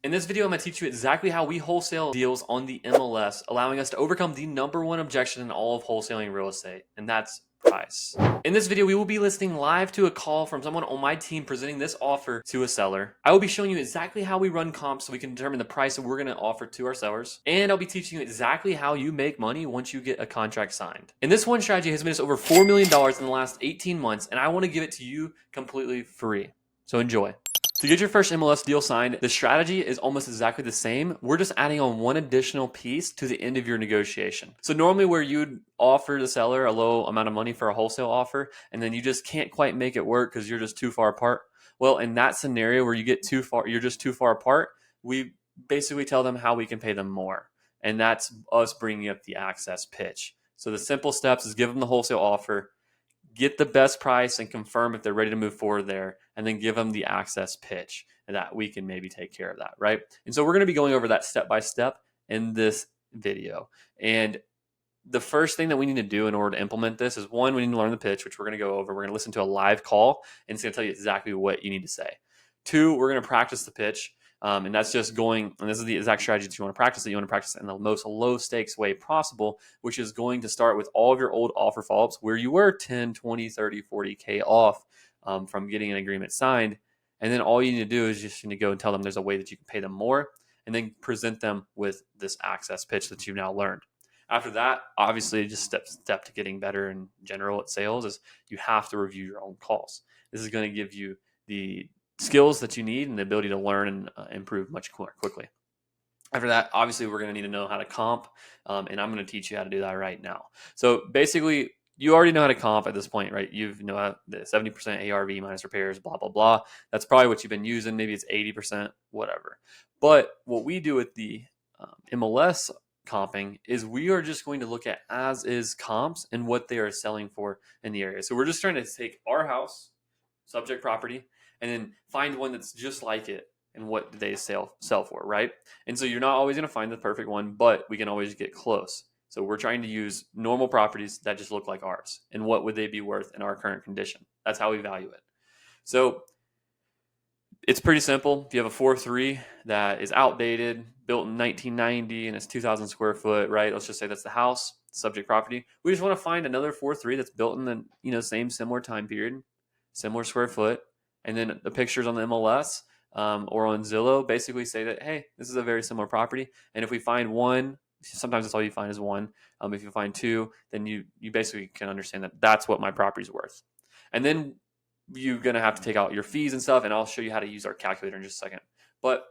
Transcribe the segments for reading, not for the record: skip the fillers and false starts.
In this video, I'm going to teach you exactly how we wholesale deals on the MLS, allowing us to overcome the #1 objection in all of wholesaling real estate, and that's price. In this video, we will be listening live to a call from someone on my team presenting this offer to a seller. I will be showing you exactly how we run comps so we can determine the price that we're going to offer to our sellers, and I'll be teaching you exactly how you make money once you get a contract signed. And this one strategy has made us over $4 million in the last 18 months, and I want to give it to you completely free. So enjoy. To get your first MLS deal signed, the strategy is almost exactly the same. We're just adding on one additional piece to the end of your negotiation. So normally where you'd offer the seller a low amount of money for a wholesale offer, and then you just can't quite make it work because you're just too far apart. Well, in that scenario where you get too far, you're just too far apart, we basically tell them how we can pay them more. And that's us bringing up the access pitch. So the simple steps is give them the wholesale offer, get the best price and confirm if they're ready to move forward there, and then give them the access pitch and that we can maybe take care of that, right? And so we're going to be going over that step by step in this video. And the first thing that we need to do in order to implement this is, one, we need to learn the pitch, which we're going to go over. We're going to listen to a live call, and it's going to tell you exactly what you need to say. Two, we're going to practice the pitch. And that's just going, and this is the exact strategy that you want to practice, that you want to practice in the most low stakes way possible, which is going to start with all of your old offer follow-ups where you were 10, 20, 30, 40K off from getting an agreement signed. And then all you need to do is just need to go and tell them there's a way that you can pay them more, and then present them with this access pitch that you've now learned. After that, obviously, just step to getting better in general at sales is you have to review your own calls. This is going to give you the skills that you need and the ability to learn and improve much more quickly. After that, obviously, we're going to need to know how to comp, and I'm going to teach you how to do that right now. So basically, you already know how to comp at this point, right? You know the 70% ARV minus repairs, blah, blah, blah. That's probably what you've been using. Maybe it's 80%, whatever. But what we do with the MLS comping is we are just going to look at as-is comps and what they are selling for in the area. So we're just trying to take our house, subject property, and then find one that's just like it and what do they sell for, right? And so you're not always going to find the perfect one, but we can always get close. So we're trying to use normal properties that just look like ours, and what would they be worth in our current condition. That's how we value it. So it's pretty simple. If you have a 4.3 that is outdated, built in 1990, and it's 2,000 square foot, right? Let's just say that's the house, subject property. We just want to find another 4.3 that's built in the same similar time period, similar square foot. And then the pictures on the MLS or on Zillow basically say that, hey, this is a very similar property. And if we find one, sometimes that's all you find is one. If you find two, then you basically can understand that that's what my property is worth. And then you're going to have to take out your fees and stuff. And I'll show you how to use our calculator in just a second. But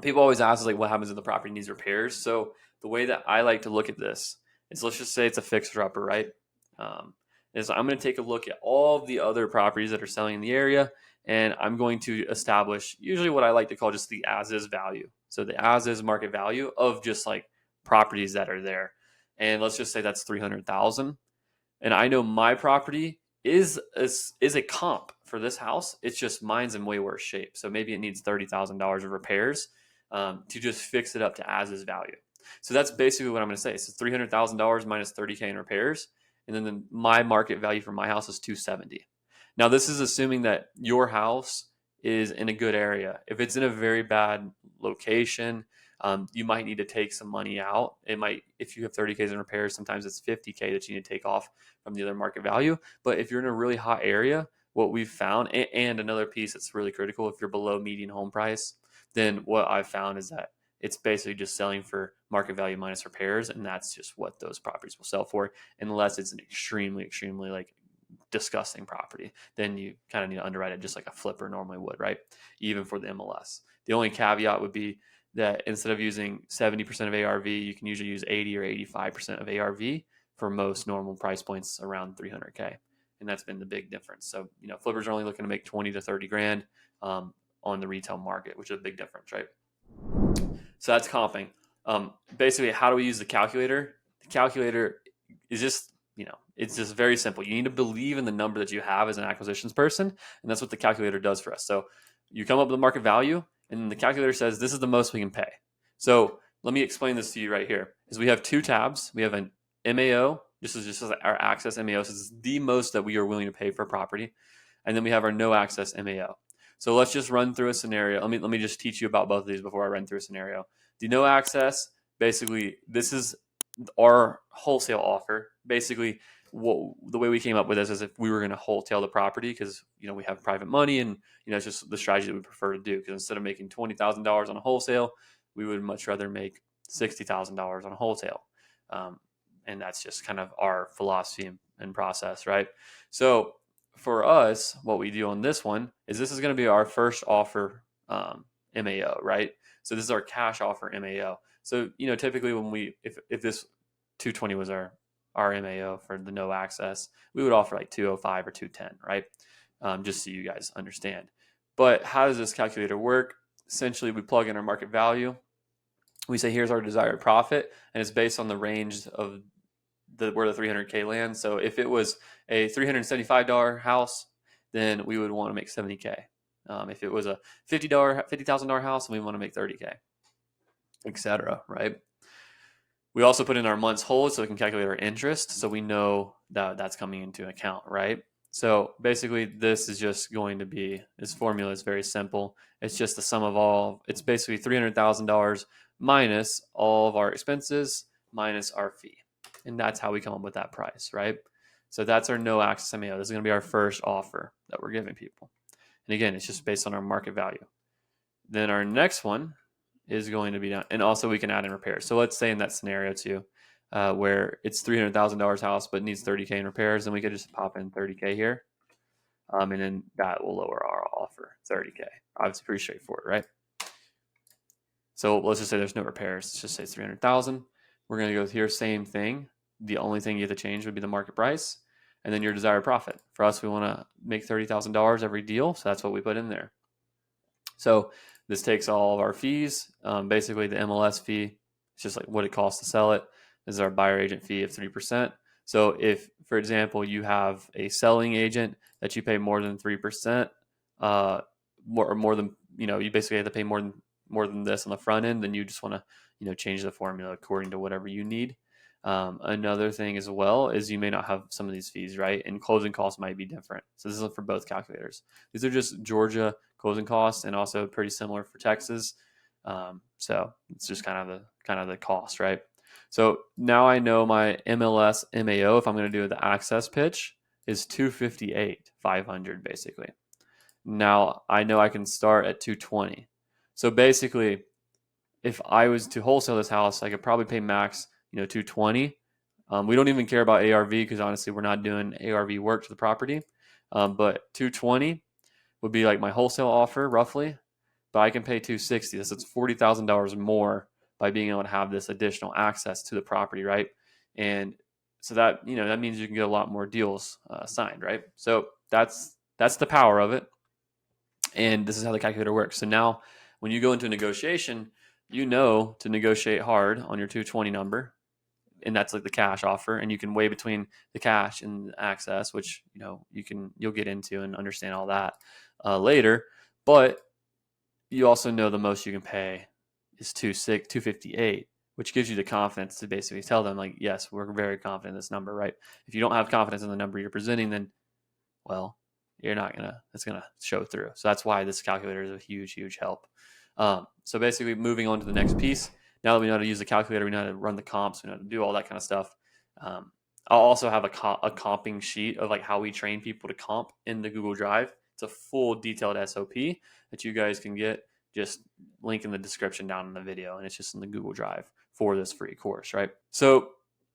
people always ask, like, what happens if the property needs repairs? So the way that I like to look at this is, let's just say it's a fixer-upper, right? Is I'm going to take a look at all of the other properties that are selling in the area, and I'm going to establish usually what I like to call just the as-is value. So the as-is market value of just like properties that are there. And let's just say that's $300,000. And I know my property is a comp for this house. It's just mine's in way worse shape. So maybe it needs $30,000 of repairs to just fix it up to as-is value. So that's basically what I'm going to say. So $300,000 minus 30K in repairs. And then my market value for my house is $270,000. Now, this is assuming that your house is in a good area. If it's in a very bad location, you might need to take some money out. It might, if you have 30K in repairs, sometimes it's 50K that you need to take off from the other market value. But if you're in a really hot area, what we've found, and another piece that's really critical, if you're below median home price, then what I've found is that it's basically just selling for market value minus repairs, and that's just what those properties will sell for, unless it's an extremely, extremely like disgusting property. Then you kind of need to underwrite it just like a flipper normally would, right? Even for the MLS. The only caveat would be that instead of using 70% of ARV, you can usually use 80 or 85% of ARV for most normal price points around 300K. And that's been the big difference. So, flippers are only looking to make 20 to 30 grand on the retail market, which is a big difference, right? So that's comping. Basically, how do we use the calculator? The calculator is just, it's just very simple. You need to believe in the number that you have as an acquisitions person, and that's what the calculator does for us. So you come up with the market value, and the calculator says this is the most we can pay. So let me explain this to you right here. Is we have two tabs. We have an MAO. This is just our access MAO. So this is the most that we are willing to pay for a property. And then we have our no access MAO. So let's just run through a scenario. Let me just teach you about both of these before I run through a scenario. The no access, basically, this is our wholesale offer. Basically, the way we came up with this is if we were going to wholesale the property because we have private money, and it's just the strategy that we prefer to do, because instead of making $20,000 on a wholesale, we would much rather make $60,000 on a wholesale. And that's just kind of our philosophy and process, right? So for us, what we do on this one is this is going to be our first offer MAO, right? So this is our cash offer MAO. So typically when if this 220 was our MAO for the no access, we would offer like 205 or 210, right? Just so you guys understand. But how does this calculator work? Essentially, we plug in our market value. We say here's our desired profit, and it's based on the range of where the 300K lands. So if it was a $375 house, then we would want to make 70K. If it was a $50,000 house, then we want to make 30K, etc. Right? We also put in our months hold so we can calculate our interest, so we know that that's coming into account, right? So basically, this is just going to be, this formula is very simple. It's just the sum of all. It's basically $300,000 minus all of our expenses minus our fee. And that's how we come up with that price, right? So that's our no access MAO. This is going to be our first offer that we're giving people. And again, it's just based on our market value. Then our next one is going to be done. And also we can add in repairs. So let's say in that scenario too, where it's $300,000 house, but needs 30K in repairs, then we could just pop in 30K here. And then that will lower our offer, 30K. Obviously pretty straightforward, right? So let's just say there's no repairs. Let's just say it's 300,000. We're going to go here, same thing. The only thing you have to change would be the market price and then your desired profit. For us, we want to make $30,000 every deal. So that's what we put in there. So this takes all of our fees. Basically the MLS fee, it's just like what it costs to sell it. This is our buyer agent fee of 3%. So if, for example, you have a selling agent that you pay more than 3%, more than, you basically have to pay more than this on the front end, then you just want to, change the formula according to whatever you need. Another thing as well is you may not have some of these fees, right? And closing costs might be different. So this is for both calculators. These are just Georgia closing costs and also pretty similar for Texas. So it's just kind of the cost, right? So now I know my MLS MAO, if I'm going to do the access pitch, is 258, 500 basically. Now I know I can start at 220. So basically, if I was to wholesale this house, I could probably pay max, 220. We don't even care about ARV because honestly, we're not doing ARV work to the property. But 220 would be like my wholesale offer roughly, but I can pay 260. That's $40,000 more by being able to have this additional access to the property, right? And so that, that means you can get a lot more deals signed, right? So that's the power of it. And this is how the calculator works. So now when you go into a negotiation, to negotiate hard on your 220 number, and that's like the cash offer, and you can weigh between the cash and the access, which you'll get into and understand all that later. But you also know the most you can pay is 258, which gives you the confidence to basically tell them like, yes, we're very confident in this number, right? If you don't have confidence in the number you're presenting, then it's gonna show through. So that's why this calculator is a huge, huge help. So basically moving on to the next piece, now that we know how to use the calculator, we know how to run the comps, we know how to do all that kind of stuff. I'll also have a comping sheet of like how we train people to comp in the Google Drive. It's a full detailed SOP that you guys can get. Just link in the description down in the video, and it's just in the Google Drive for this free course, right? So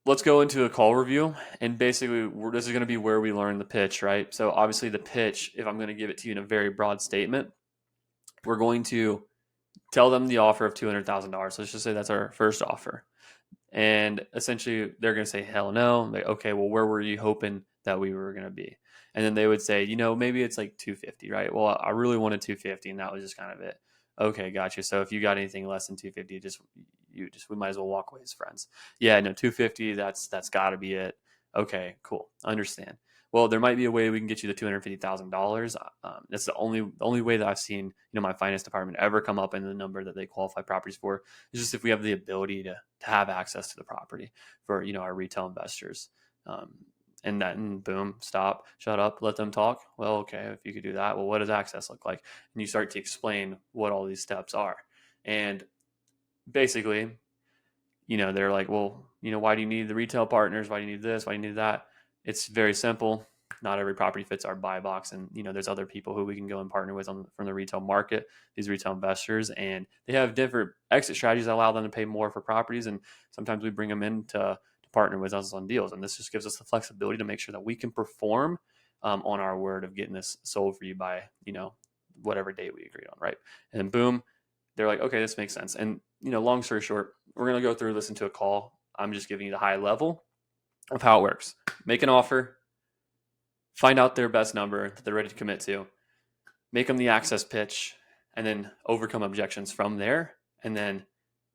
let's go into a call review, and basically this is going to be where we learn the pitch, right? So obviously the pitch, if I'm going to give it to you in a very broad statement, we're going to tell them the offer of $200,000. Let's just say that's our first offer. And essentially they're going to say, hell no. Like, okay, well, where were you hoping that we were going to be? And then they would say, maybe it's like 250, right? Well, I really wanted 250 and that was just kind of it. Okay, gotcha. So if you got anything less than 250, we might as well walk away as friends. Yeah, no, 250, that's got to be it. Okay, cool. Understand. Well, there might be a way we can get you the $250,000. That's the only way that I've seen, my finance department ever come up in the number that they qualify properties for. Is just if we have the ability to have access to the property for, our retail investors. And then boom, stop, shut up, let them talk. Well, okay, if you could do that, well, what does access look like? And you start to explain what all these steps are. And basically, they're like, well, why do you need the retail partners? Why do you need this? Why do you need that? It's very simple. Not every property fits our buy box. And, there's other people who we can go and partner with from the retail market, these retail investors, and they have different exit strategies that allow them to pay more for properties. And sometimes we bring them in to partner with us on deals. And this just gives us the flexibility to make sure that we can perform on our word of getting this sold for you by, whatever date we agreed on. Right. And boom, they're like, okay, this makes sense. And, long story short, we're going to go through, listen to a call. I'm just giving you the high level of how it works. Make an offer, find out their best number that they're ready to commit to, make them the access pitch, and then overcome objections from there. And then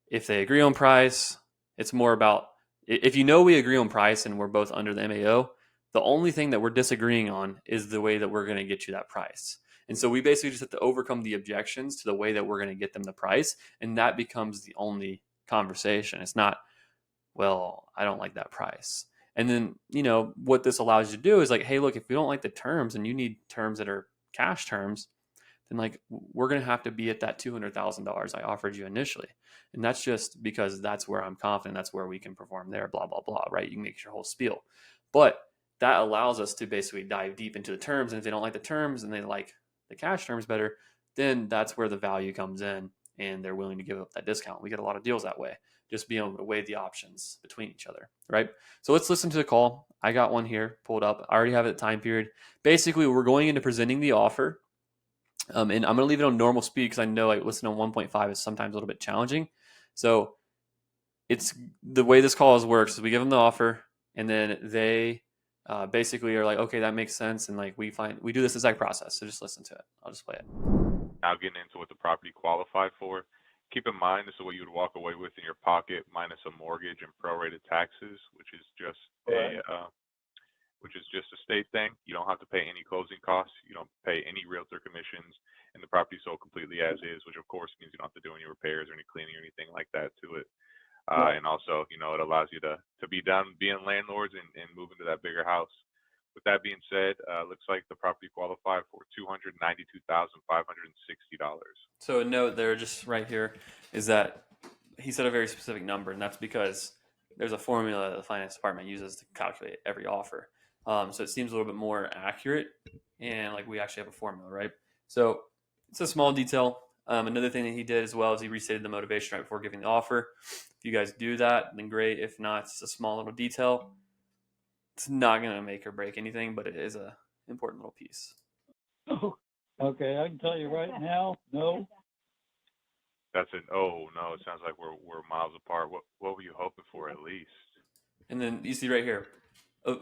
if they agree on price, it's more about, if we agree on price and we're both under the MAO, the only thing that we're disagreeing on is the way that we're going to get you that price. And so we basically just have to overcome the objections to the way that we're going to get them the price. And that becomes the only conversation. It's not, well, I don't like that price. And then, what this allows you to do is like, hey, look, if you don't like the terms and you need terms that are cash terms, then like we're going to have to be at that $200,000 I offered you initially. And that's just because that's where I'm confident. That's where we can perform there, blah, blah, blah, right? You can make your whole spiel. But that allows us to basically dive deep into the terms. And if they don't like the terms and they like the cash terms better, then that's where the value comes in and they're willing to give up that discount. We get a lot of deals that way, just being able to weigh the options between each other, right? So let's listen to the call. I got one here pulled up. I already have it at time period. Basically, we're going into presenting the offer. And I'm going to leave it on normal speed because I know listening on 1.5 is sometimes a little bit challenging. So it's the way this call works is we give them the offer and then they basically are like, okay, that makes sense. And like we do this exact process. So just listen to it. I'll just play it. Now getting into what the property qualified for. Keep in mind, this is what you would walk away with in your pocket minus a mortgage and prorated taxes, which is just a state thing. You don't have to pay any closing costs. You don't pay any realtor commissions, and the property sold completely as is, which of course means you don't have to do any repairs or any cleaning or anything like that to it. And also, it allows you to be done being landlords and move into that bigger house. With that being said, looks like the property qualified for $292,560. So a note there, just right here, is that he said a very specific number, and that's because there's a formula that the finance department uses to calculate every offer. So it seems a little bit more accurate, and like we actually have a formula, right? So it's a small detail. Another thing that he did as well is he restated the motivation right before giving the offer. If you guys do that, then great. If not, it's a small little detail. It's not going to make or break anything, but it is a important little piece. Okay, I can tell you right now, no. That's an oh no. It sounds like we're miles apart. What were you hoping for at least? And then you see right here,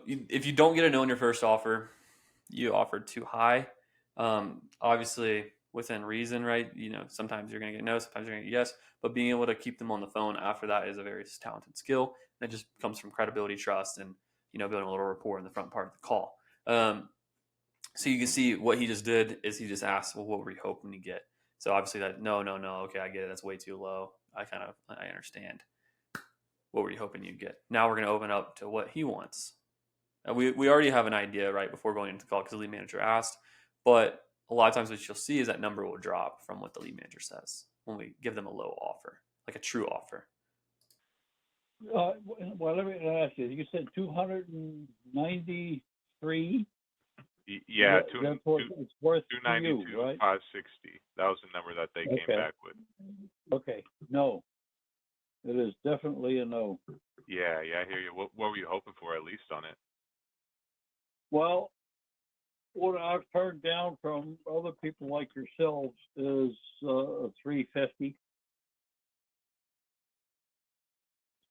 if you don't get a no on your first offer, you offered too high. Obviously within reason, right? Sometimes you're going to get no, sometimes you're going to get yes, but being able to keep them on the phone after that is a very talented skill. That just comes from credibility, trust, and building a little rapport in the front part of the call. So you can see what he just did is he just asked, well, what were you hoping to get? So obviously that, no, okay, I get it. That's way too low. I understand. What were you hoping you'd get? Now we're going to open up to what he wants. We already have an idea right before going into the call because the lead manager asked, but a lot of times what you'll see is that number will drop from what the lead manager says when we give them a low offer, like a true offer. Well, let me ask you. You said 293. Yeah, it's worth 292, right? 560. That was the number that they came back with. Okay, no. It is definitely a no. Yeah, I hear you. What were you hoping for at least on it? Well, what I've heard down from other people like yourselves is $350.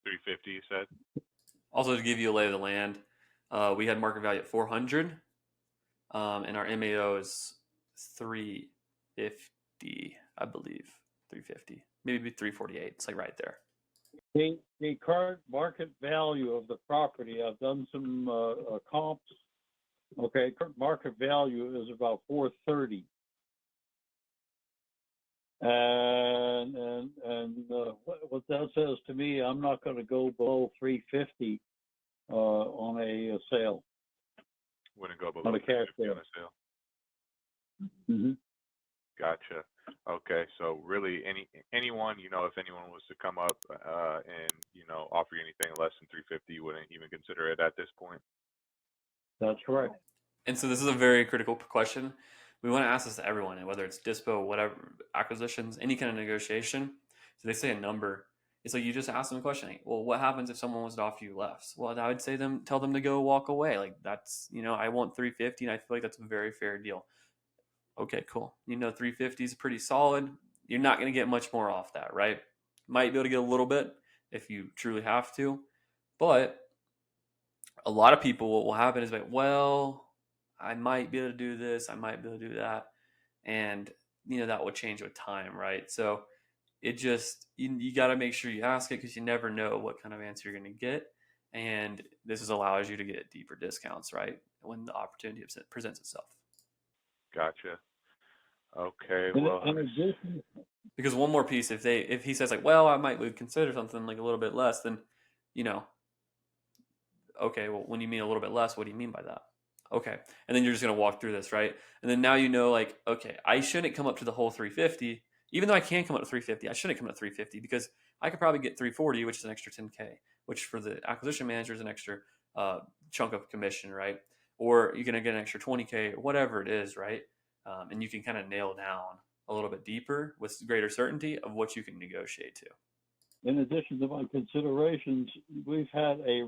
$350, you said? Also, to give you a lay of the land, we had market value at 400, and our MAO is 350, I believe. 350, maybe 348. It's like right there. The current market value of the property, I've done some comps. Okay, current market value is about 430. And what that says to me, I'm not going to go below 350 on a sale. Wouldn't go below on a cash 350 on sale. a sale. Mm-hmm. Gotcha. Okay, so really, anyone, if anyone was to come up and offer you anything less than 350, you wouldn't even consider it at this point. That's correct. And so this is a very critical question. We want to ask this to everyone, whether it's Dispo, whatever, acquisitions, any kind of negotiation. So they say a number. It's like you just ask them a question. Like, well, what happens if someone was to offer you less? Well, I would say tell them to go walk away. Like that's, I want 350 and I feel like that's a very fair deal. Okay, cool. 350 is pretty solid. You're not going to get much more off that, right? Might be able to get a little bit if you truly have to. But a lot of people, what will happen is like, well, I might be able to do this, I might be able to do that. And, that will change with time, right? So it just, you got to make sure you ask it because you never know what kind of answer you're going to get. And allows you to get deeper discounts, right? When the opportunity presents itself. Gotcha. Okay, In well, addition, because one more piece, if he says like, well, I would consider something like a little bit less, then, okay, well, when you mean a little bit less, what do you mean by that? Okay. And then you're just going to walk through this, right? And then now like, okay, I shouldn't come up to the whole 350. Even though I can come up to 350, I shouldn't come up to 350 because I could probably get 340, which is an extra 10K, which for the acquisition manager is an extra chunk of commission, right? Or you're going to get an extra 20K or whatever it is, right? And you can kind of nail down a little bit deeper with greater certainty of what you can negotiate to. in addition to my considerations, we've had a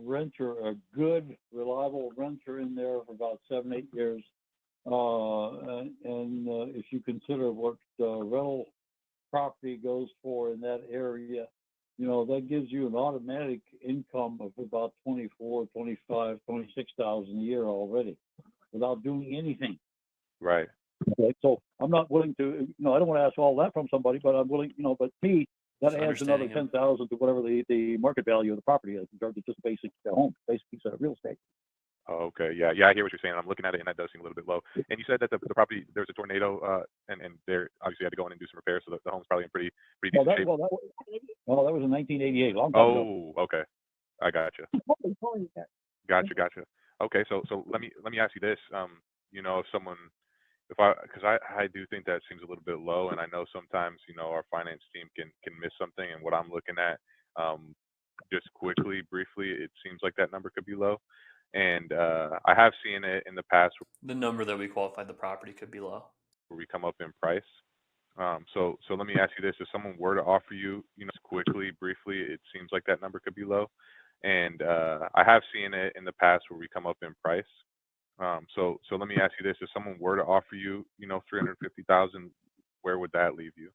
good, reliable renter in there for about 7-8 years. If you consider what rental property goes for in that area, that gives you an automatic income of about 24, 25, 26,000 a year already without doing anything. right. Okay, so I'm not willing to, I don't want to ask all that from somebody, but I'm willing, but me, that Just adds another understanding 10,000 to whatever the market value of the property is in terms of just basic home, basic piece of real estate. Oh, okay. Yeah, I hear what you're saying. I'm looking at it, and that does seem a little bit low. And you said that the property, there was a tornado, and they obviously had to go in and do some repairs, so the home's probably in pretty decent shape. That was in 1988, long time ago. Oh, okay. I gotcha. Gotcha. Okay, so let me ask you this. If someone, because I do think that seems a little bit low, and I know sometimes our finance team can miss something, and what I'm looking at, just quickly, briefly, it seems like that number could be low, and I have seen it in the past. The number that we qualified the property could be low. Where we come up in price. So let me ask you this: if someone were to offer you, quickly, briefly, it seems like that number could be low, and I have seen it in the past where we come up in price. So let me ask you this: if someone were to offer you, 350,000, where would that leave you?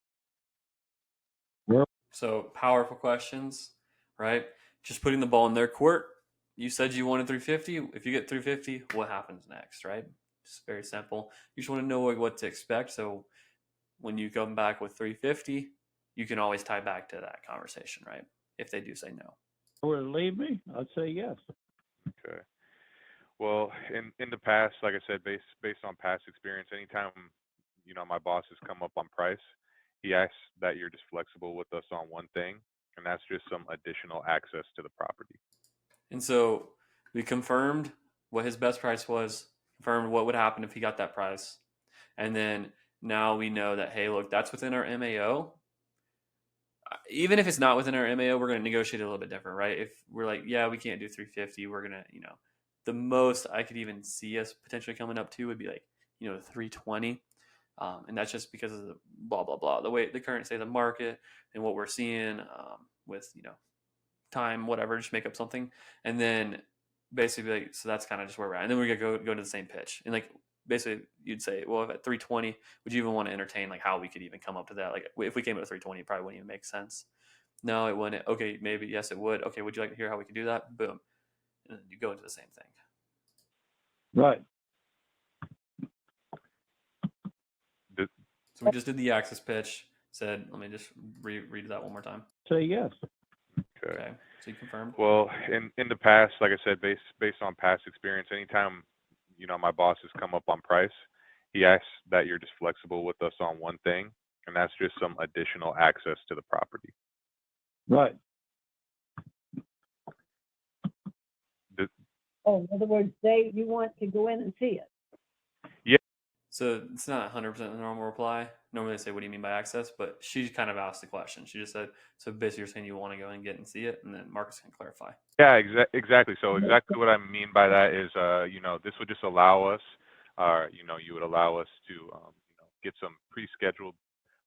So powerful questions, right? Just putting the ball in their court. You said you wanted 350. If you get 350, what happens next, right? Just very simple. You just want to know what to expect. So when you come back with 350, you can always tie back to that conversation, right? If they do say no. Were to leave me, I'd say yes. Okay. Well, in the past, like I said, based on past experience, anytime my boss has come up on price, he asks that you're just flexible with us on one thing, and that's just some additional access to the property. And so we confirmed what his best price was, confirmed what would happen if he got that price. And then now we know that, hey, look, that's within our MAO. Even if it's not within our MAO, we're going to negotiate a little bit different, right? If we're like, yeah, we can't do 350, we're going to, the most I could even see us potentially coming up to would be like, 320. And that's just because of the blah, blah, blah, the way the current state of the market and what we're seeing with, time, whatever, just make up something. And then basically, so that's kind of just where we're at. And then we're going to go to the same pitch. And like, basically you'd say, well, if at 320, would you even want to entertain like how we could even come up to that? Like if we came up to 320, it probably wouldn't even make sense. No, it wouldn't. Okay, maybe, yes, it would. Okay, would you like to hear how we could do that? Boom. And then you go into the same thing. Right. So we just did the access pitch, said, let me just read that one more time. Say yes. Okay. So you confirmed? Well, in the past, like I said, based on past experience, anytime my boss has come up on price, he asks that you're just flexible with us on one thing, and that's just some additional access to the property. Right. Oh, in other words, you want to go in and see it. So it's not 100% the normal reply. Normally they say, what do you mean by access? But she kind of asked the question. She just said, so basically you're saying you want to go and get and see it, and then Marcus can clarify. Yeah, exactly. So exactly what I mean by that is, this would just allow us, you would allow us to, get some pre-scheduled.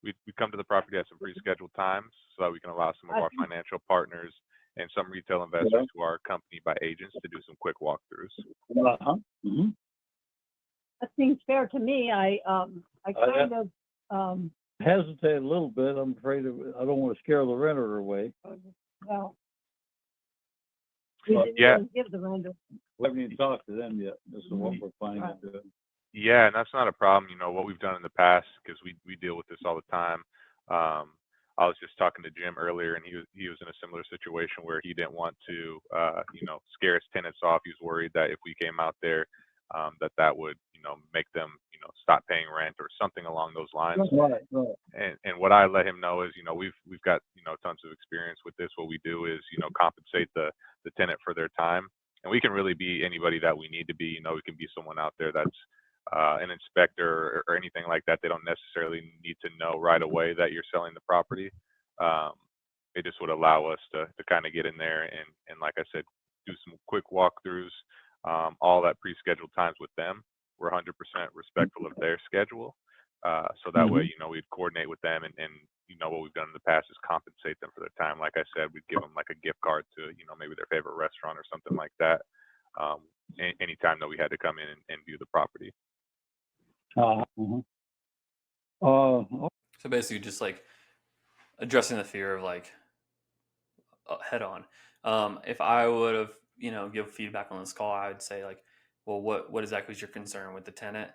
We come to the property at some pre-scheduled times so that we can allow some of our financial partners and some retail investors who are accompanied by agents to do some quick walkthroughs. Uh-huh. Mm-hmm. That seems fair to me. I kind of Hesitate a little bit. I'm afraid I don't want to scare the renter away. well, we didn't even give the render. We haven't even talked to them yet. This is what we're planning on doing. Yeah, and that's not a problem. What we've done in the past, because we deal with this all the time. I was just talking to Jim earlier, and he was in a similar situation where he didn't want to, scare his tenants off. He was worried that if we came out there, that would, make them, stop paying rent or something along those lines. Right. And what I let him know is, we've got, tons of experience with this. What we do is, compensate the tenant for their time, and we can really be anybody that we need to be. We can be someone out there that's an inspector or anything like that. They don't necessarily need to know right away that you're selling the property. It just would allow us to kind of get in there and like I said, do some quick walkthroughs, all that pre-scheduled times with them. We're 100% respectful of their schedule. So that way, we'd coordinate with them and what we've done in the past is compensate them for their time. Like I said, we'd give them like a gift card to, maybe their favorite restaurant or something like that. Anytime that we had to come in and view the property. So basically just like addressing the fear of like head on. If I would have, give feedback on this call, I would say like, well, what exactly is your concern with the tenant?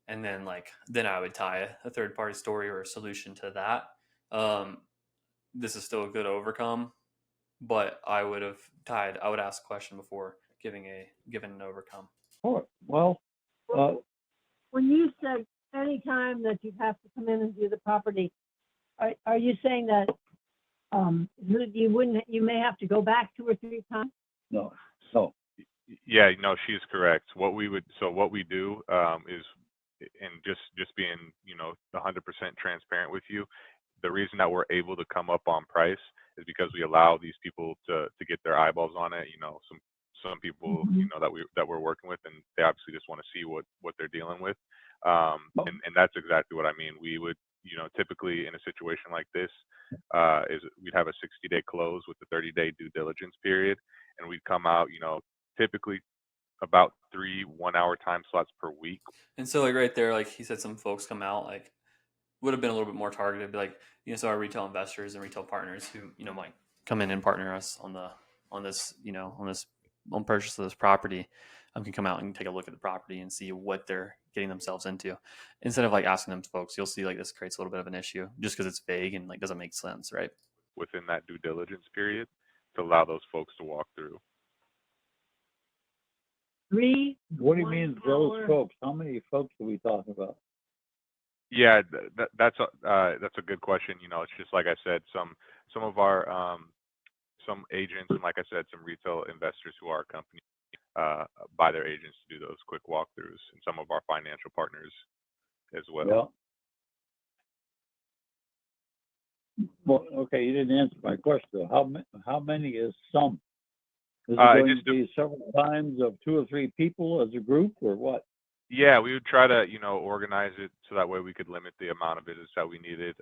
And then then I would tie a third party story or a solution to that. This is still a good overcome, but I would ask a question before giving an overcome. Oh, well, when you said anytime that you have to come in and view the property, are you saying that you may have to go back 2 or 3 times? no. Yeah, no, she's correct. What we do is, and just being 100% transparent with you, the reason that we're able to come up on price is because we allow these people to get their eyeballs on it. Some people that we're working with, and they obviously just want to see what they're dealing with. And that's exactly what I mean. We would typically in a situation like this is we'd have a 60-day close with a 30-day due diligence period, and we'd come out typically about 3 1-hour time slots per week. And so right there, he said, some folks come out would have been a little bit more targeted, so our retail investors and retail partners who might come in and partner us on purchase of this property, can come out and take a look at the property and see what they're getting themselves into. Instead of asking them folks, you'll see this creates a little bit of an issue just because it's vague and doesn't make sense, right? Within that due diligence period to allow those folks to walk through. What do you mean those folks? How many folks are we talking about? Yeah, that's a good question. It's just like I said, some of our some agents and like I said, some retail investors who are accompanied by their agents to do those quick walkthroughs, and some of our financial partners as well. Yeah. Well, okay, you didn't answer my question. How many is some? Is it going to be several times of 2 or 3 people as a group, or what? Yeah, we would try to, organize it so that way we could limit the amount of visits that we needed.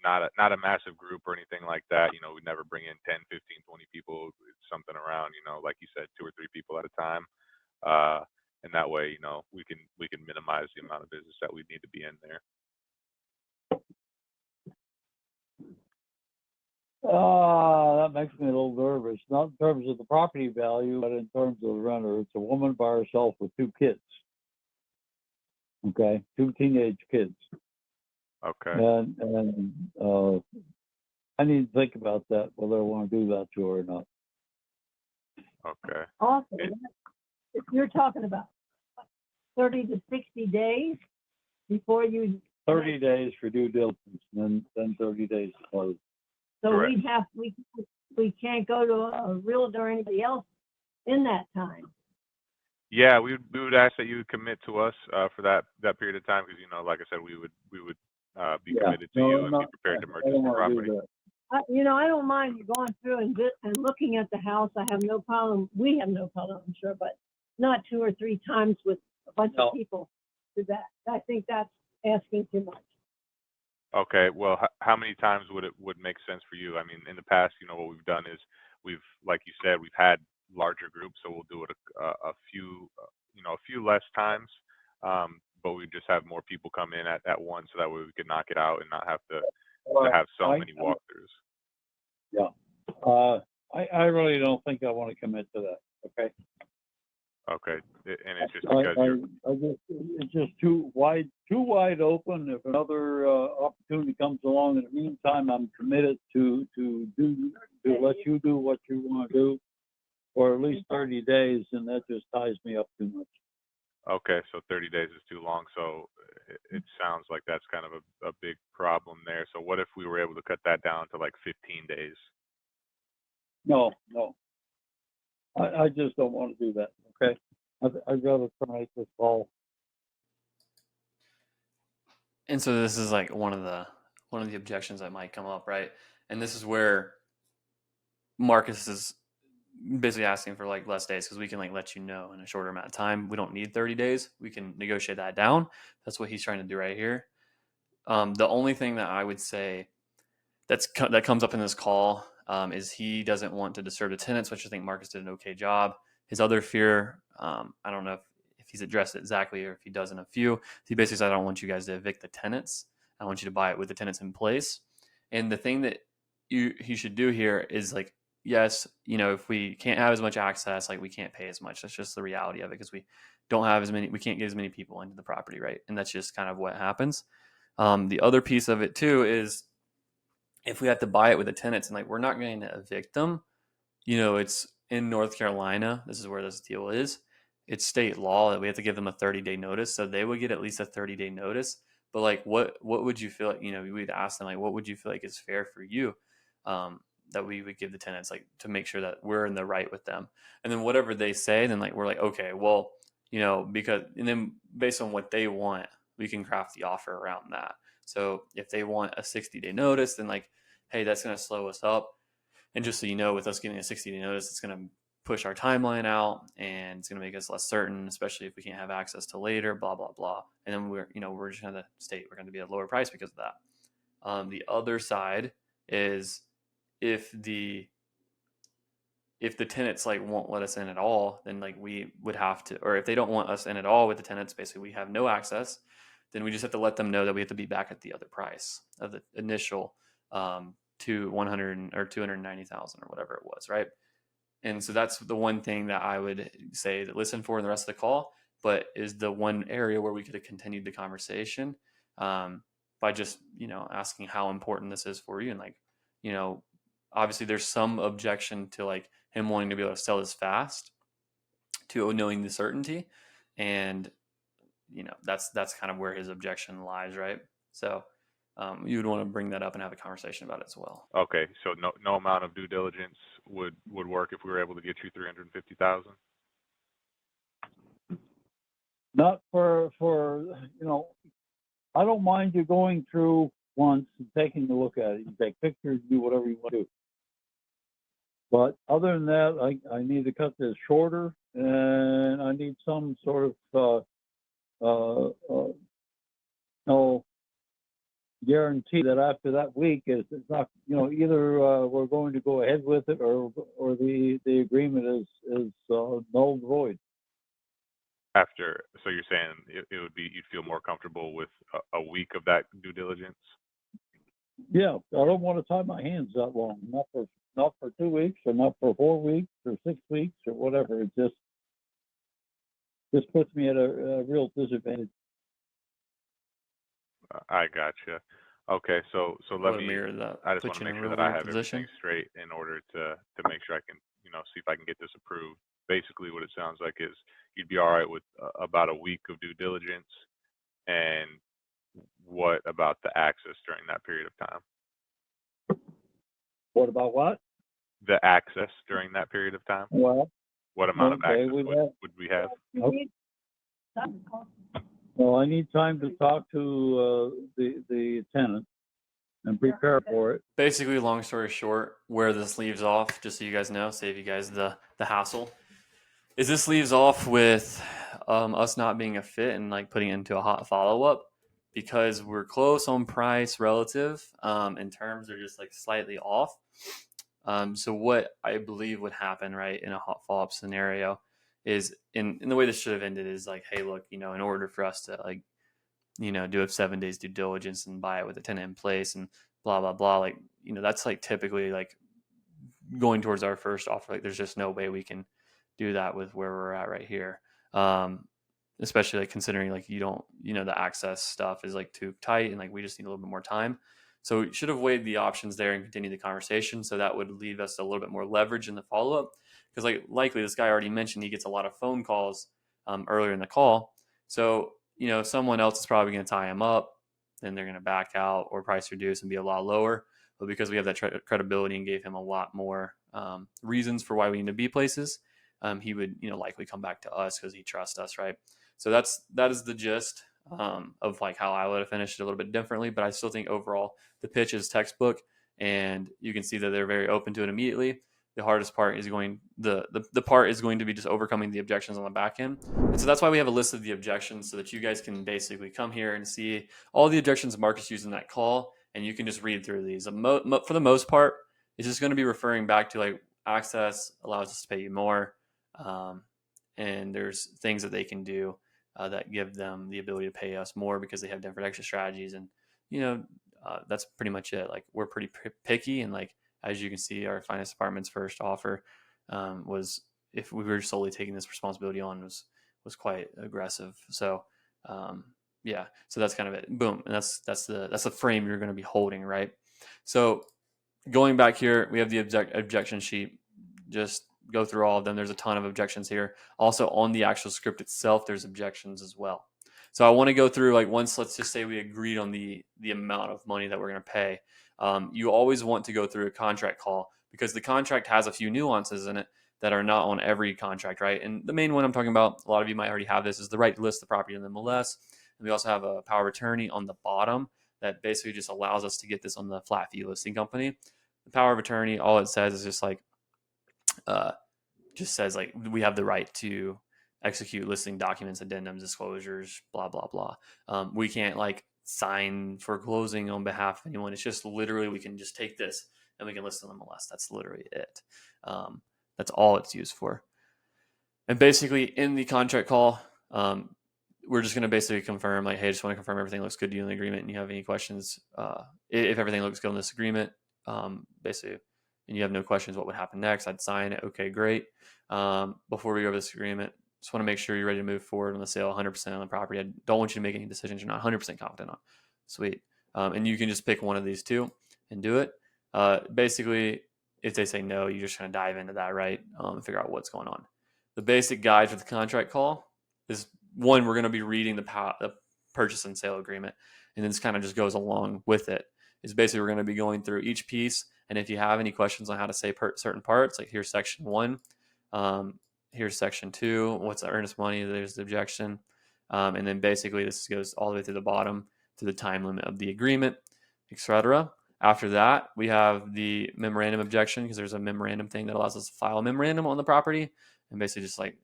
Not a massive group or anything like that. We'd never bring in 10, 15, 20 people. It's something around, like you said, 2 or 3 people at a time. And that way, we can minimize the amount of visits that we need to be in there. That makes me a little nervous. Not in terms of the property value, but in terms of the renter. It's a woman by herself with 2 kids. Okay, 2 teenage kids. Okay. And I need to think about that, whether I want to do that to her or not. Okay. Also, you're talking about 30 to 60 days before you. 30 days for due diligence, and then 30 days to close. So Correct. we can't go to a realtor or anybody else in that time. Yeah, we would ask that you would commit to us for that period of time, because like I said, we would be Yeah. committed to No, you and no, be prepared to I purchase don't the want to do property. that. I don't mind you going through and looking at the house. I have no problem. We have no problem, I'm sure, but not 2 or 3 times with a bunch No. of people to that. I think that's asking too much. Okay, well, how many times would make sense for you? I mean, in the past, what we've done is like you said, we've had larger groups, so we'll do it a few, a few less times, but we just have more people come in at once, so that way we could knock it out and not have to have so many walkthroughs. Yeah. I really don't think I want to commit to that. Okay. Okay, and it's just because it's just too wide open. If another opportunity comes along in the meantime, I'm committed to let you do what you want to do for at least 30 days, and that just ties me up too much. Okay, so 30 days is too long. So it sounds like that's kind of a big problem there. So what if we were able to cut that down to like 15 days? No. I just don't want to do that. Okay. I'd rather terminate this call. And so this is like one of the objections that might come up, right? And this is where Marcus is basically asking for like less days, because we can like let you know in a shorter amount of time. We don't need 30 days. We can negotiate that down. That's what he's trying to do right here. The only thing that I would say that comes up in this call is he doesn't want to disturb the tenants, which I think Marcus did an okay job. His other fear, I don't know if he's addressed it exactly or if he does in a few. He basically said, I don't want you guys to evict the tenants. I want you to buy it with the tenants in place. And the thing that he should do here is like, yes, if we can't have as much access, like we can't pay as much. That's just the reality of it, because we don't have as many, we can't get as many people into the property, right? And that's just kind of what happens. The other piece of it too is if we have to buy it with the tenants and like we're not going to evict them, it's in North Carolina. This is where this deal is. It's state law that we have to give them a 30-day notice, so they would get at least a 30-day notice. But like, what would you feel like? We'd ask them like, what would you feel like is fair for you, that we would give the tenants, like, to make sure that we're in the right with them. And then whatever they say, then like we're like, okay, well, because, and then based on what they want, we can craft the offer around that. So if they want a 60-day notice, then like, hey, that's going to slow us up. And just so you know, with us getting a 60-day notice, it's going to push our timeline out and it's going to make us less certain, especially if we can't have access to later, blah, blah, blah. And then we're just going to state we're going to be at a lower price because of that. The other side is if the tenants like won't let us in at all, then like we would have to, or if they don't want us in at all with the tenants, basically we have no access, then we just have to let them know that we have to be back at the other price of the initial to 100 or 290,000 or whatever it was, right? And so that's the one thing that I would say to listen for in the rest of the call, but is the one area where we could have continued the conversation by just asking how important this is for you. And like, obviously there's some objection to like him wanting to be able to sell this fast, to knowing the certainty, and that's kind of where his objection lies, right? So you would want to bring that up and have a conversation about it as well. Okay, so no amount of due diligence would work if we were able to get you 350,000. Not for I don't mind you going through once and taking a look at it. You take pictures, do whatever you want to do. But other than that, I need to cut this shorter, and I need some sort of guarantee that after that week it's not, either we're going to go ahead with it or the agreement is null and void. So you're saying it would be, you'd feel more comfortable with a week of that due diligence? Yeah, I don't want to tie my hands that long. Not for 2 weeks, or not for 4 weeks, or 6 weeks, or whatever. It just puts me at a real disadvantage. I gotcha. Okay, so let me. Mirror that. I just want to make sure that I have everything straight in order to make sure I can, see if I can get this approved. Basically, what it sounds like is you'd be all right with about a week of due diligence, and what about the access during that period of time? What about what? The access during that period of time. Well, What amount of Okay, access with would we have? You Okay. need some- Well, I need time to talk to the tenant and prepare for it. Basically, long story short, where this leaves off, just so you guys know, save you guys the hassle, is this leaves off with us not being a fit and like putting it into a hot follow up because we're close on price relative, and terms are just like slightly off. So what I believe would happen, right, in a hot follow up scenario is in the way this should have ended is like, hey, look, in order for us to like, do a 7 days due diligence and buy it with a tenant in place and blah blah blah, like, that's like typically like going towards our first offer. Like, there's just no way we can do that with where we're at right here. Especially like considering like you don't, the access stuff is like too tight and like we just need a little bit more time. So we should have weighed the options there and continue the conversation. So that would leave us a little bit more leverage in the follow up because like likely this guy already mentioned he gets a lot of phone calls earlier in the call. So someone else is probably going to tie him up, then they're going to back out or price reduce and be a lot lower. But because we have that credibility and gave him a lot more reasons for why we need to be places, he would likely come back to us because he trusts us, right? So that is the gist of like how I would have finished it a little bit differently. But I still think overall the pitch is textbook, and you can see that they're very open to it immediately. The hardest part is the part is going to be just overcoming the objections on the back end. And so that's why we have a list of the objections so that you guys can basically come here and see all the objections Marcus used in that call, and you can just read through these. For the most part, it's just going to be referring back to like access allows us to pay you more, and there's things that they can do that give them the ability to pay us more because they have different exit strategies, and that's pretty much it. Like, we're pretty picky, and like as you can see, our finance department's first offer was, if we were solely taking this responsibility on, was quite aggressive. So yeah, so that's kind of it. Boom, and that's the frame you're going to be holding, right? So going back here, we have the objection sheet. Just go through all of them. There's a ton of objections here. Also on the actual script itself, there's objections as well. So I want to go through, like, once, let's just say we agreed on the amount of money that we're going to pay. You always want to go through a contract call because the contract has a few nuances in it that are not on every contract, right? And the main one I'm talking about, a lot of you might already have this, is the right to list the property in the MLS. And we also have a power of attorney on the bottom that basically just allows us to get this on the flat fee listing company. The power of attorney, all it says is just like, we have the right to execute listing documents, addendums, disclosures, blah blah blah. We can't like sign for closing on behalf of anyone. It's just literally we can just take this and we can list on the MLS. That's literally it. That's all it's used for. And basically in the contract call, we're just going to basically confirm, like, hey, I just want to confirm everything looks good to you in the agreement, and you have any questions, if everything looks good in this agreement, basically, and you have no questions, what would happen next? I'd sign it. Okay, great. Before we go over this agreement, just want to make sure you're ready to move forward on the sale 100% on the property. I don't want you to make any decisions you're not 100% confident on. Sweet. And you can just pick one of these two and do it. Basically, if they say no, you're just going to dive into that, right? And figure out what's going on. The basic guide for the contract call is, one, we're going to be reading the purchase and sale agreement, and then this kind of just goes along with it. Is basically we're going to be going through each piece, and if you have any questions on how to say certain parts, like here's section 1, here's section 2, what's the earnest money, there's the objection, and then basically this goes all the way to the bottom to the time limit of the agreement, etc. After that, we have the memorandum objection, because there's a memorandum thing that allows us to file a memorandum on the property, and basically just like,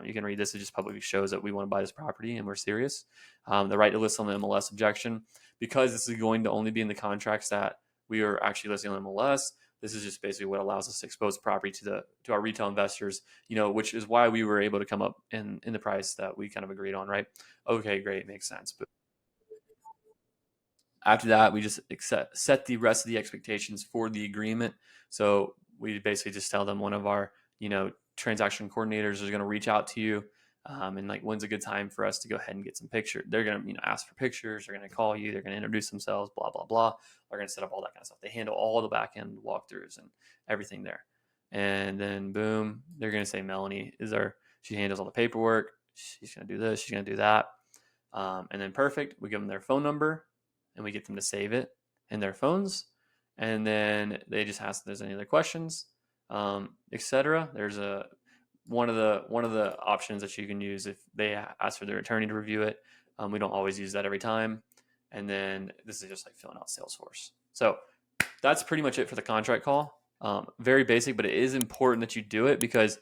you can read this. It just publicly shows that we want to buy this property and we're serious. The right to list on the MLS objection, because this is going to only be in the contracts that we are actually listing on the MLS. This is just basically what allows us to expose the property to our retail investors, which is why we were able to come up in the price that we kind of agreed on, right? Okay, great, makes sense. But after that, we just set the rest of the expectations for the agreement. So we basically just tell them one of our, transaction coordinators is going to reach out to you, and like, when's a good time for us to go ahead and get some pictures. They're going to ask for pictures, they're going to call you, they're going to introduce themselves, blah blah blah. They're going to set up all that kind of stuff. They handle all the back end walkthroughs and everything there. And then boom, they're going to say Melanie she handles all the paperwork, she's going to do this, she's going to do that, and then perfect, we give them their phone number and we get them to save it in their phones, and then they just ask if there's any other questions, etc. one of the options that you can use if they ask for their attorney to review it. We don't always use that every time. And then this is just like filling out Salesforce. So that's pretty much it for the contract call. Very basic, but it is important that you do it, because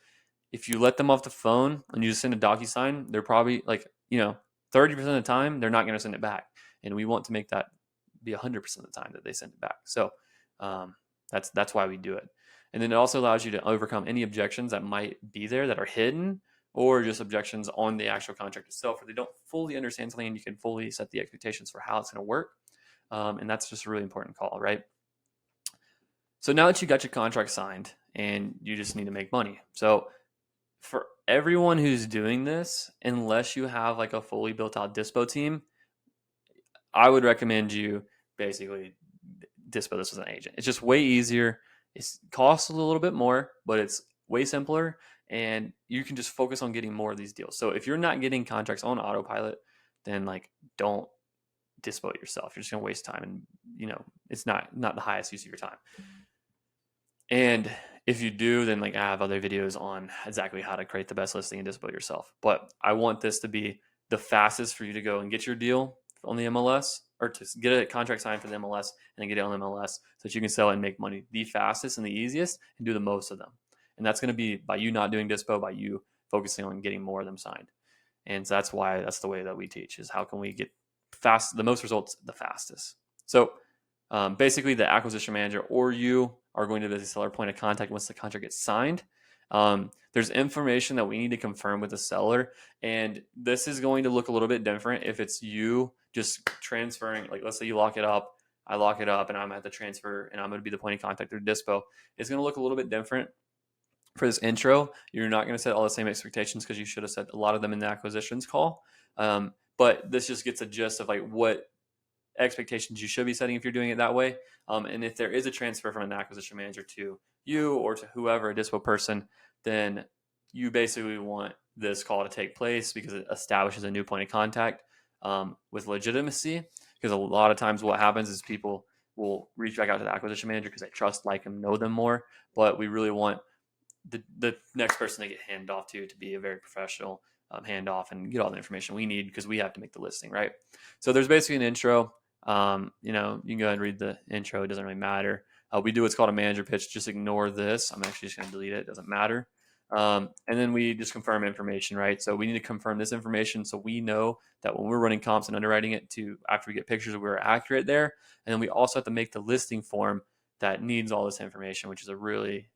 if you let them off the phone and you just send a DocuSign, they're probably like, 30% of the time, they're not going to send it back. And we want to make that be 100% of the time that they send it back. So that's why we do it. And then it also allows you to overcome any objections that might be there that are hidden, or just objections on the actual contract itself, where they don't fully understand something, and you can fully set the expectations for how it's going to work. And that's just a really important call, right? So now that you got your contract signed and you just need to make money. So for everyone who's doing this, unless you have like a fully built out Dispo team, I would recommend you basically Dispo this as an agent. It's just way easier. It costs a little bit more, but it's way simpler, and you can just focus on getting more of these deals. So if you're not getting contracts on autopilot, then like don't Dispo it yourself. You're just gonna waste time, and it's not the highest use of your time. And if you do, then like I have other videos on exactly how to create the best listing and Dispo yourself. But I want this to be the fastest for you to go and get your deal on the MLS, or to get a contract signed for the MLS and then get it on the MLS, so that you can sell and make money the fastest and the easiest and do the most of them. And that's going to be by you not doing Dispo, by you focusing on getting more of them signed. And so that's the way that we teach, is how can we get the most results the fastest. So basically the acquisition manager or you are going to be the seller point of contact once the contract gets signed. There's information that we need to confirm with the seller, and this is going to look a little bit different if it's you just transferring. Like, let's say you lock it up, I lock it up, and I'm at the transfer, and I'm going to be the point of contact through Dispo. It's going to look a little bit different for this intro. You're not going to set all the same expectations, because you should have set a lot of them in the acquisitions call. But this just gets a gist of like what expectations you should be setting if you're doing it that way. And if there is a transfer from an acquisition manager to you or to whoever, a Dispo person, then you basically want this call to take place, because it establishes a new point of contact with legitimacy. Because a lot of times what happens is people will reach back out to the acquisition manager because they trust, like, and know them more. But we really want the next person to get handed off to be a very professional handoff and get all the information we need, because we have to make the listing, right? So there's basically an intro. You can go ahead and read the intro. It doesn't really matter. We do what's called a manager pitch. Just ignore this. I'm actually just going to delete it. It doesn't matter. And then we just confirm information, right? So we need to confirm this information so we know that when we're running comps and underwriting it, after we get pictures, we're accurate there. And then we also have to make the listing form that needs all this information, which is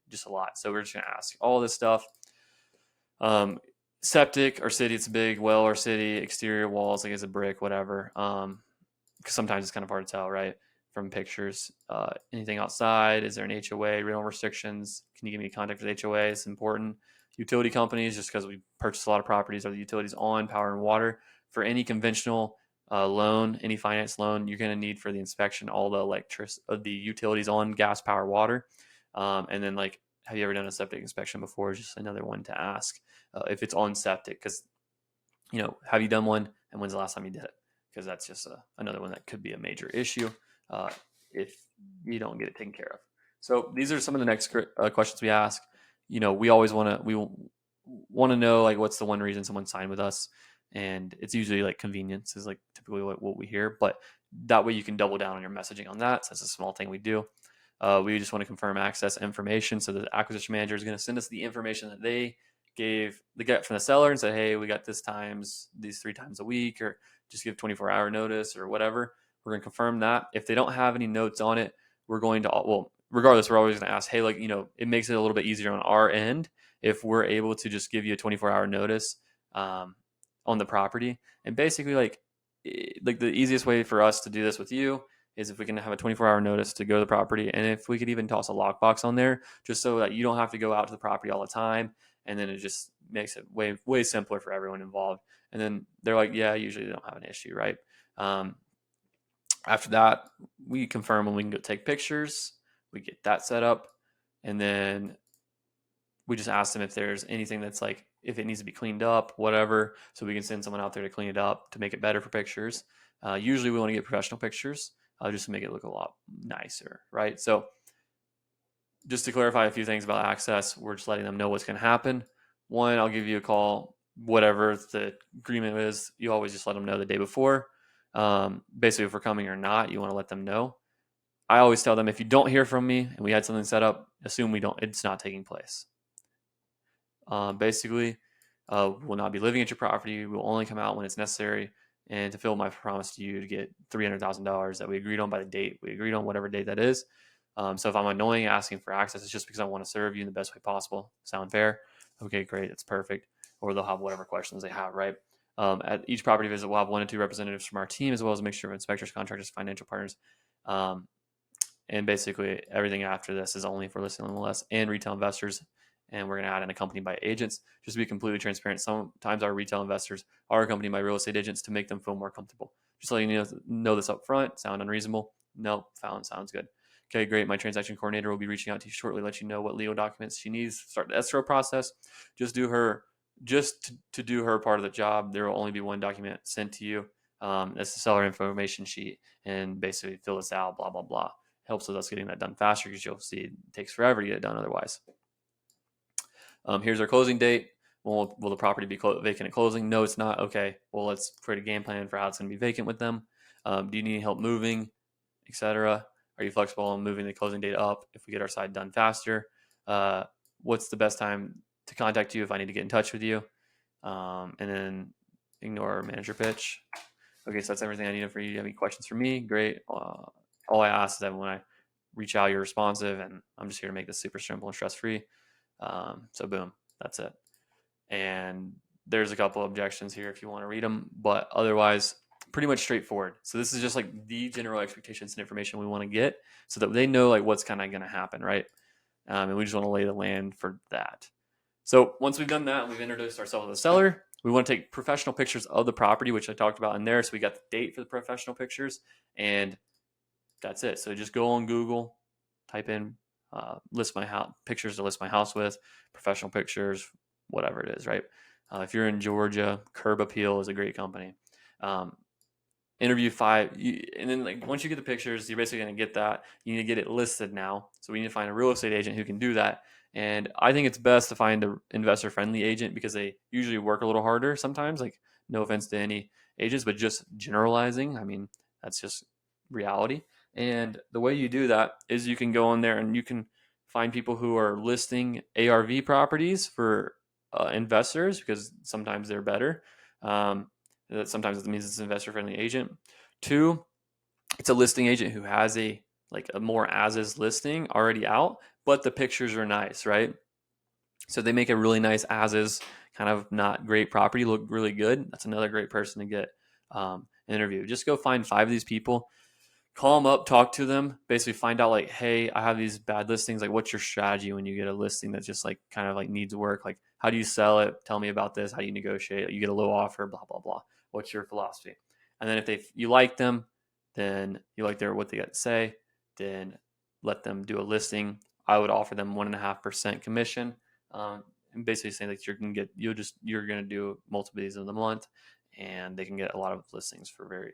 just a lot. So we're just going to ask all this stuff. Septic or city, it's a big well or city. Exterior walls, like it's a brick, whatever. Because sometimes it's kind of hard to tell, right, from pictures. Anything outside? Is there an HOA? Rental restrictions? Can you give me contact for the HOA? It's important. Utility companies, just because we purchase a lot of properties, are the utilities on, power and water. For any conventional loan, any finance loan, you're going to need for the inspection all the utilities on, gas, power, water. And then, like, have you ever done a septic inspection before? Just another one to ask if it's on septic, because have you done one, and when's the last time you did it? Because that's just another one that could be a major issue if you don't get it taken care of. So these are some of the next questions we ask. We always want to know, like, what's the one reason someone signed with us, and it's usually like convenience is like typically what we hear, but that way you can double down on your messaging on that. So that's a small thing we do. We just want to confirm access information. So the acquisition manager is going to send us the information that they get from the seller and say, hey, we got these 3 times a week, or just give 24-hour notice or whatever. We're going to confirm that. If they don't have any notes on it, we're going to, regardless, we're always going to ask, hey, like, it makes it a little bit easier on our end if we're able to just give you a 24-hour notice on the property. And basically, like the easiest way for us to do this with you is if we can have a 24-hour notice to go to the property, and if we could even toss a lockbox on there, just so that you don't have to go out to the property all the time, and then it just makes it way, way simpler for everyone involved. And then they're like, yeah, usually they don't have an issue, right? After that, we confirm when we can go take pictures. We get that set up, and then we just ask them if there's anything that's like, if it needs to be cleaned up, whatever, so we can send someone out there to clean it up to make it better for pictures. Usually we want to get professional pictures just to make it look a lot nicer, right? So just to clarify a few things about access, we're just letting them know what's going to happen. One, I'll give you a call, whatever the agreement is. You always just let them know the day before. Basically, if we're coming or not, you want to let them know. I always tell them if you don't hear from me and we had something set up, assume it's not taking place. Basically, we'll not be living at your property. We'll only come out when it's necessary and to fulfill my promise to you to get $300,000 that we agreed on by the date we agreed on, whatever date that is. So if I'm annoying asking for access, it's just because I want to serve you in the best way possible. Sound fair? Okay, great. That's perfect. Or they'll have whatever questions they have, right? At each property visit, we'll have 1 to 2 representatives from our team, as well as a mixture of inspectors, contractors, financial partners. And basically everything after this is only for listing MLS and retail investors. And we're going to add in accompanied by agents. Just to be completely transparent, sometimes our retail investors are accompanied by real estate agents to make them feel more comfortable. Just letting you know this up front. Sound unreasonable? No, sounds good. Okay, great. My transaction coordinator will be reaching out to you shortly, let you know what legal documents she needs to start the escrow process. Just to do her part of the job. There will only be 1 document sent to you. It's the seller information sheet, and basically fill this out, blah, blah, blah. Helps with us getting that done faster because you'll see it takes forever to get it done otherwise. Here's our closing date. Will the property be vacant at closing? No, it's not. Okay, well, let's create a game plan for how it's going to be vacant with them. Do you need help moving, etc.? Are you flexible on moving the closing date up if we get our side done faster? What's the best time to contact you if I need to get in touch with you? And then ignore manager pitch. Okay, so that's everything I needed for you. Do you have any questions for me? Great. All I ask is that when I reach out, you're responsive, and I'm just here to make this super simple and stress-free. So boom, that's it. And there's a couple of objections here if you want to read them, but otherwise pretty much straightforward. So this is just like the general expectations and information we want to get so that they know like what's kind of going to happen, right? And we just want to lay the land for that. So once we've done that, we've introduced ourselves as the seller. We want to take professional pictures of the property, which I talked about in there. So we got the date for the professional pictures, and that's it. So just go on Google, type in list my house pictures to list my house with, professional pictures, whatever it is, right? If you're in Georgia, Curb Appeal is a great company. Interview 5, and then like once you get the pictures, you're basically going to get that. You need to get it listed now. So we need to find a real estate agent who can do that. And I think it's best to find an investor-friendly agent because they usually work a little harder sometimes. Like, no offense to any agents, but just generalizing. I mean, that's just reality. And the way you do that is you can go on there and you can find people who are listing ARV properties for investors because sometimes they're better. Sometimes it means it's an investor-friendly agent. 2, it's a listing agent who has a more as-is listing already out, but the pictures are nice, right? So they make a really nice as-is, kind of not great property look really good. That's another great person to get an interview. Just go find 5 of these people, call them up, talk to them, basically find out like, hey, I have these bad listings. Like, what's your strategy when you get a listing that just like kind of like needs work? Like, how do you sell it? Tell me about this. How do you negotiate? You get a low offer, blah, blah, blah. What's your philosophy? And then if you like them, then you like what they got to say, then let them do a listing. I would offer them 1.5% commission. And basically saying that you're going to do multiple days of the month, and they can get a lot of listings for very,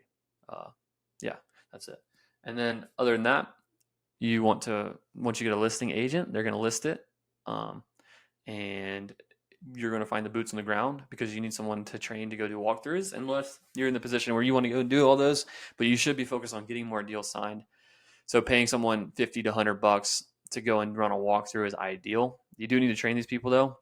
that's it. And then other than that, once you get a listing agent, they're going to list it. And you're going to find the boots on the ground because you need someone to train to go do walkthroughs, unless you're in the position where you want to go do all those, but you should be focused on getting more deals signed. So paying someone $50 to $100 to go and run a walkthrough is ideal. You do need to train these people though.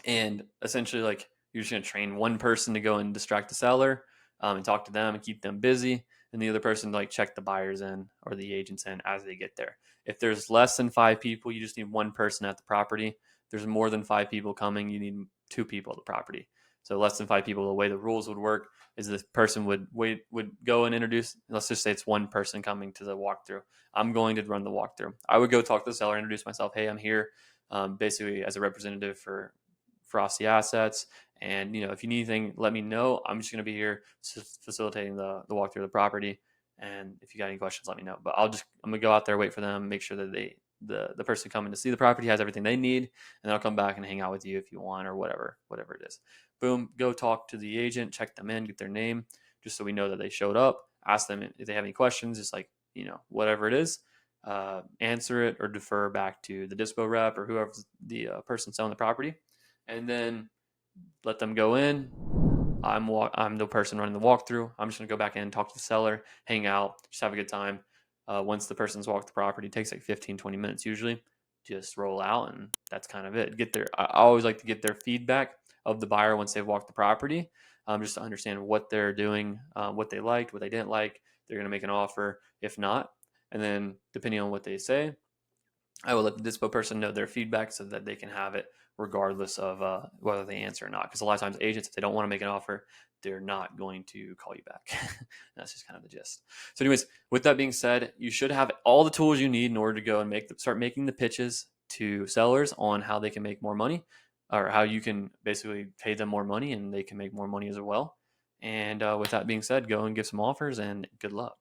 And essentially like you're just going to train one person to go and distract the seller and talk to them and keep them busy. And the other person to like check the buyers in or the agents in as they get there. If there's less than 5 people, you just need one person at the property. If there's more than 5 people coming, you need 2 people at the property. So less than 5 people, the way the rules would work is this person would go and introduce, let's just say it's one person coming to the walkthrough. I'm going to run the walkthrough. I would go talk to the seller, introduce myself. Hey, I'm here basically as a representative for Frosty Assets. And, if you need anything, let me know. I'm just going to be here facilitating the walkthrough of the property. And if you got any questions, let me know. But I'm going to go out there, wait for them, make sure that the person coming to see the property has everything they need, and then I'll come back and hang out with you if you want or whatever it is. Boom, go talk to the agent, check them in, get their name, just so we know that they showed up. Ask them if they have any questions, just like, whatever it is, answer it or defer back to the Dispo rep or whoever's the person selling the property. and then let them go in. I'm the person running the walkthrough. I'm just gonna go back in, talk to the seller, hang out, just have a good time. Once the person's walked the property, it takes like 15-20 minutes usually. Just roll out, and that's kind of it. I always like to get their feedback of the buyer once they've walked the property, just to understand what they're doing, what they liked, what they didn't like. They're gonna make an offer, if not, and then depending on what they say, I will let the dispo person know their feedback so that they can have it regardless of whether they answer or not. Because a lot of times agents, if they don't want to make an offer, they're not going to call you back. That's just kind of the gist. So anyways, with that being said, you should have all the tools you need in order to go and start making the pitches to sellers on how they can make more money, or how you can basically pay them more money and they can make more money as well. And with that being said, go and give some offers, and good luck.